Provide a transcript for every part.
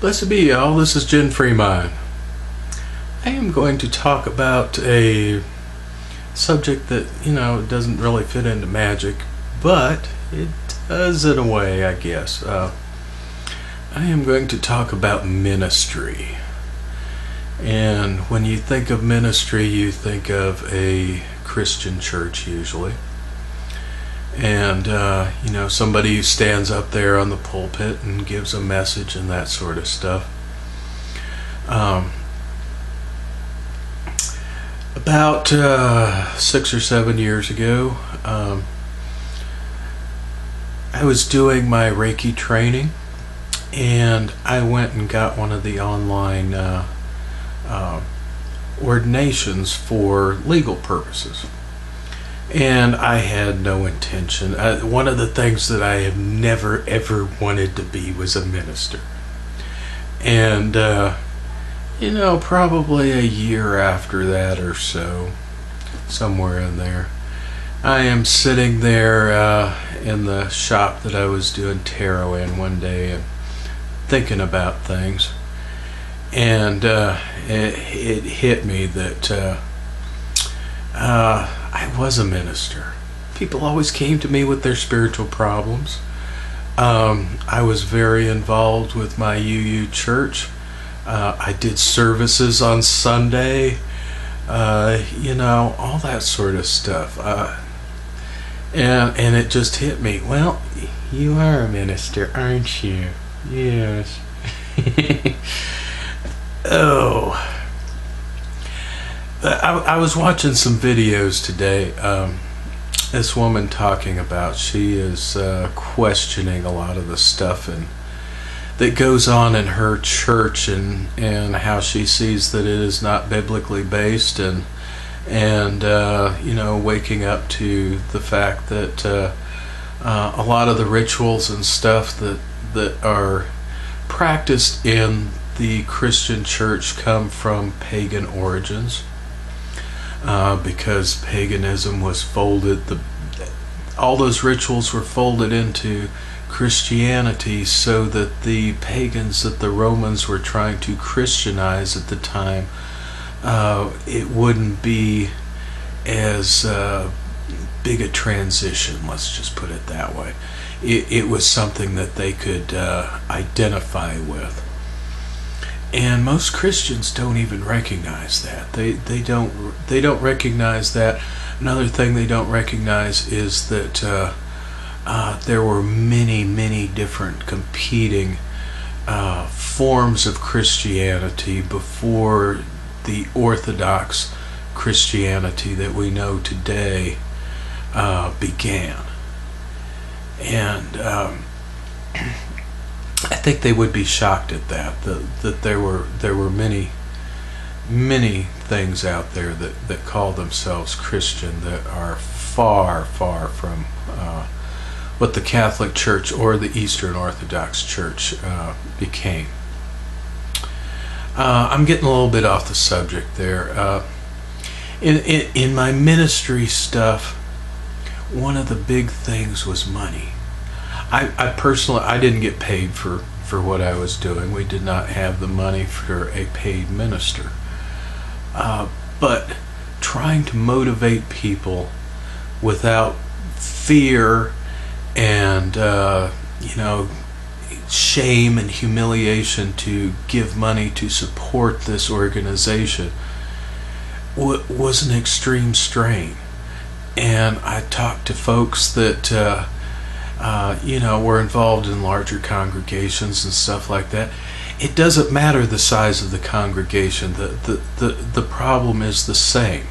Blessed be y'all, this is Jen Fremont. I am going to talk about a subject that, doesn't really fit into magic, but it does in a way, I guess. I am going to talk about ministry. And when you think of ministry, you think of a Christian church usually. And, somebody who stands up there on the pulpit and gives a message and that sort of stuff. About 6 or 7 years ago, I was doing my Reiki training, and I went and got one of the online ordinations for legal purposes. And I had no intention. One of the things that I have never ever wanted to be was a minister. And, probably a year after that or so, somewhere in there, I am sitting there in the shop that I was doing tarot in one day and thinking about things. And it hit me that I was a minister. People always came to me with their spiritual problems. I was very involved with my UU church. I did services on Sunday, all that sort of stuff. And it just hit me. Well, you are a minister, aren't you? Yes. Oh. I was watching some videos today. This woman talking about, she is questioning a lot of the stuff that goes on in her church, and how she sees that it is not biblically based, and waking up to the fact that a lot of the rituals and stuff that are practiced in the Christian church come from pagan origins. Because paganism was folded, all those rituals were folded into Christianity, so that the pagans that the Romans were trying to Christianize at the time, it wouldn't be as big a transition, let's just put it that way. It was something that they could identify with. And most Christians don't even recognize that. They don't recognize that. Another thing they don't recognize is that there were many different competing forms of Christianity before the Orthodox Christianity that we know today began. And I think they would be shocked at that there were many things out there that call themselves Christian that are far from what the Catholic Church or the Eastern Orthodox Church became. I'm getting a little bit off the subject there. In my ministry stuff, one of the big things was money. I personally, I didn't get paid for what I was doing. We did not have the money for a paid minister. But trying to motivate people without fear and, shame and humiliation to give money to support this organization was an extreme strain. And I talked to folks that we're involved in larger congregations and stuff like that. It doesn't matter the size of the congregation. The problem is the same.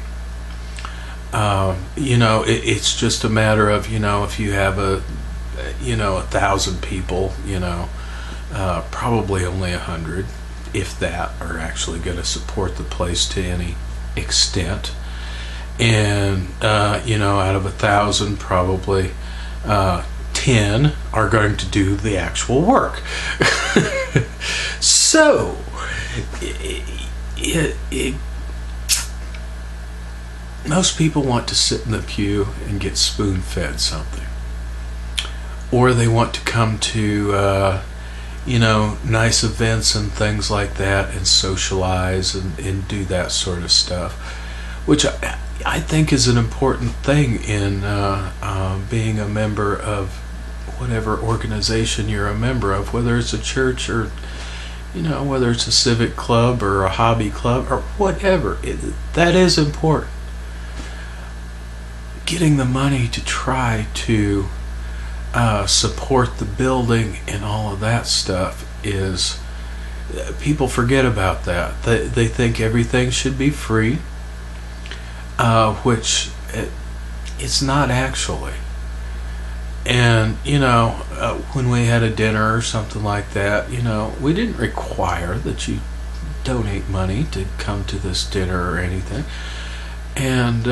It's just a matter of, if you have 1,000 people, probably only 100, if that, are actually going to support the place to any extent. And, out of 1,000, probably 10 are going to do the actual work. So, most people want to sit in the pew and get spoon-fed something. Or they want to come to nice events and things like that, and socialize and do that sort of stuff, which I think is an important thing in being a member of whatever organization you're a member of, whether it's a church or whether it's a civic club or a hobby club or whatever. That is important. Getting the money to try to support the building and all of that stuff is, people forget about that. They think everything should be free, which it's not actually. And when we had a dinner or something like that, we didn't require that you donate money to come to this dinner or anything. And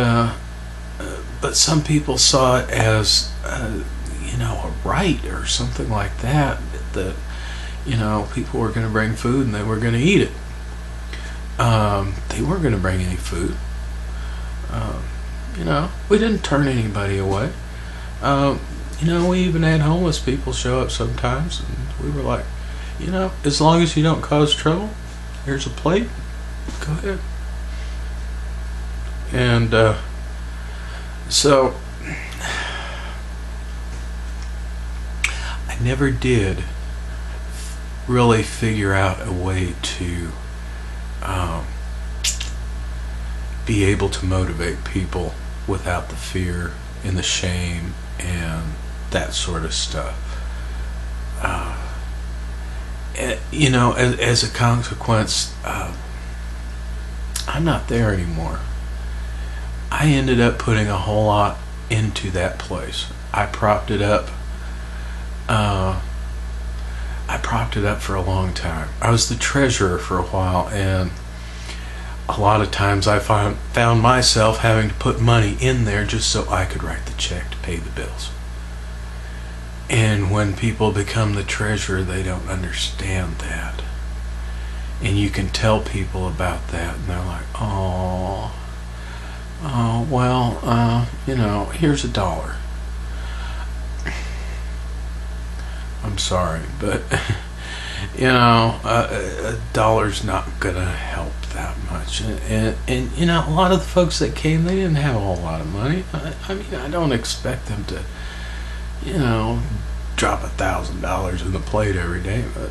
but some people saw it as a right or something like that, that people were going to bring food and they were going to eat it. They weren't going to bring any food. We didn't turn anybody away. We even had homeless people show up sometimes, and we were like, as long as you don't cause trouble, here's a plate, go ahead. And so I never did really figure out a way to be able to motivate people without the fear and the shame and that sort of stuff. As a consequence, I'm not there anymore. I ended up putting a whole lot into that place. I propped it up for a long time. I was the treasurer for a while, and a lot of times I found myself having to put money in there just so I could write the check to pay the bills. And when people become the treasurer, they don't understand that. And you can tell people about that, and they're like, well, here's $1. I'm sorry, but $1's not gonna help that much. And a lot of the folks that came, they didn't have a whole lot of money. I don't expect them to drop $1,000 in the plate every day, but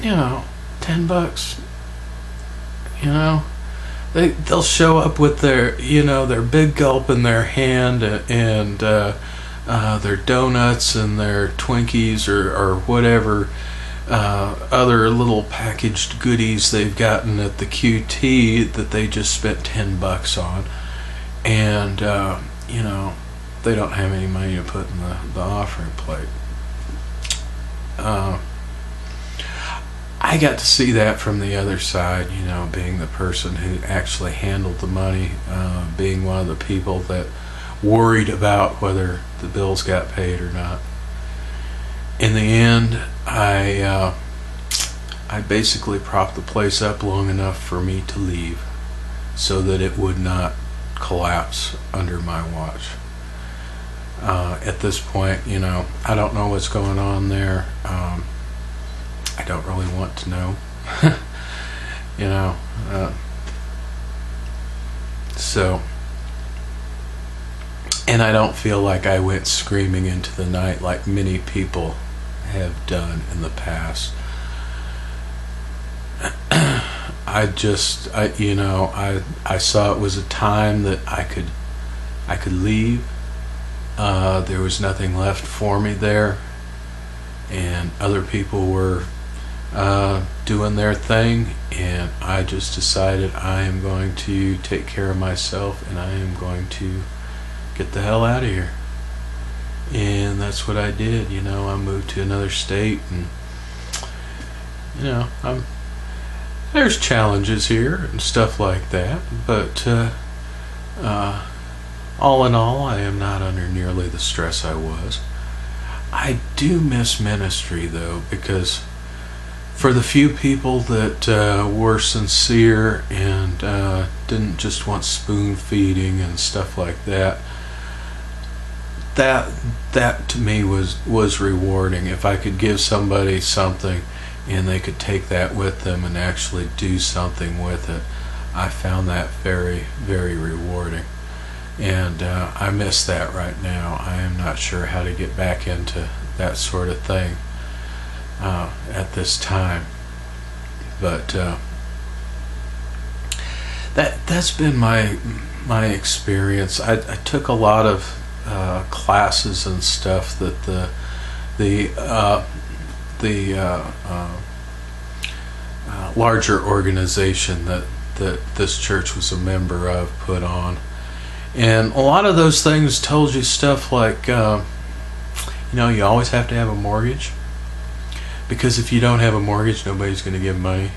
$10, they'll show up with their their big gulp in their hand, and their donuts and their Twinkies or whatever other little packaged goodies they've gotten at the QT that they just spent $10 on, and they don't have any money to put in the offering plate. I got to see that from the other side, being the person who actually handled the money, being one of the people that worried about whether the bills got paid or not. In the end, I basically propped the place up long enough for me to leave so that it would not collapse under my watch. At this point, I don't know what's going on there. I don't really want to know. So, and I don't feel like I went screaming into the night like many people have done in the past. I saw it was a time that I could leave. There was nothing left for me there, and other people were doing their thing, and I just decided I am going to take care of myself, and I am going to get the hell out of here. And that's what I did. I moved to another state, and there's challenges here and stuff like that, but all in all, I am not under nearly the stress I was. I do miss ministry, though, because for the few people that were sincere and didn't just want spoon feeding and stuff like that, that to me was rewarding. If I could give somebody something, and they could take that with them and actually do something with it. I found that very, very rewarding. And I miss that right now. I am not sure how to get back into that sort of thing at this time. But that's been my experience. I took a lot of classes and stuff that the larger organization that this church was a member of put on. And a lot of those things told you stuff like, you always have to have a mortgage, because if you don't have a mortgage, nobody's going to give money.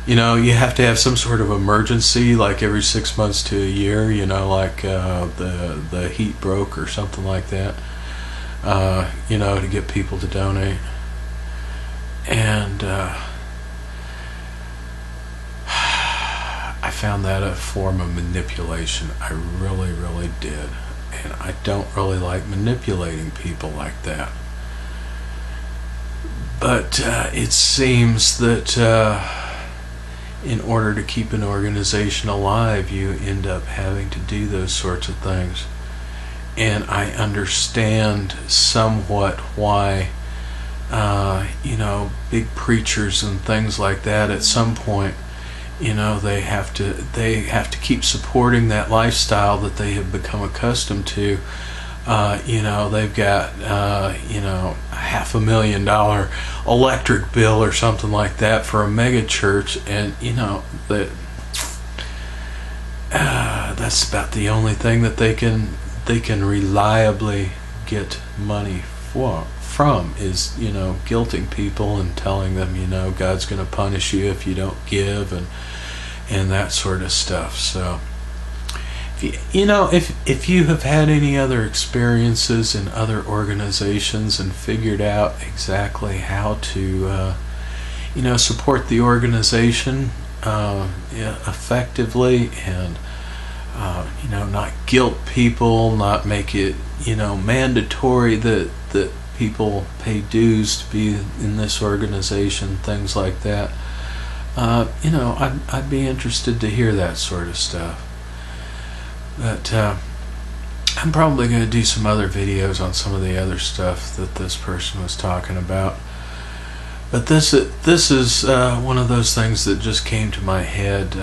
You have to have some sort of emergency, like every 6 months to a year, like the heat broke or something like that, to get people to donate. And I found that a form of manipulation. I really, really did. And I don't really like manipulating people like that. But it seems that in order to keep an organization alive, you end up having to do those sorts of things. And I understand somewhat why, big preachers and things like that, at some point, they have to keep supporting that lifestyle that they have become accustomed to. They've got $500,000 electric bill or something like that for a mega church, and that's about the only thing that they can reliably get money from is guilting people and telling them God's going to punish you if you don't give, and that sort of stuff. So if you have had any other experiences in other organizations and figured out exactly how to support the organization effectively, and not guilt people, not make it mandatory that people pay dues to be in this organization, things like that, I'd be interested to hear that sort of stuff. But I'm probably going to do some other videos on some of the other stuff that this person was talking about. But this is one of those things that just came to my head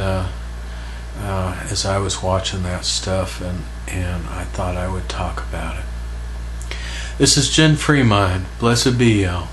as I was watching that stuff, and I thought I would talk about it. This is Jen Freemind. Blessed be y'all.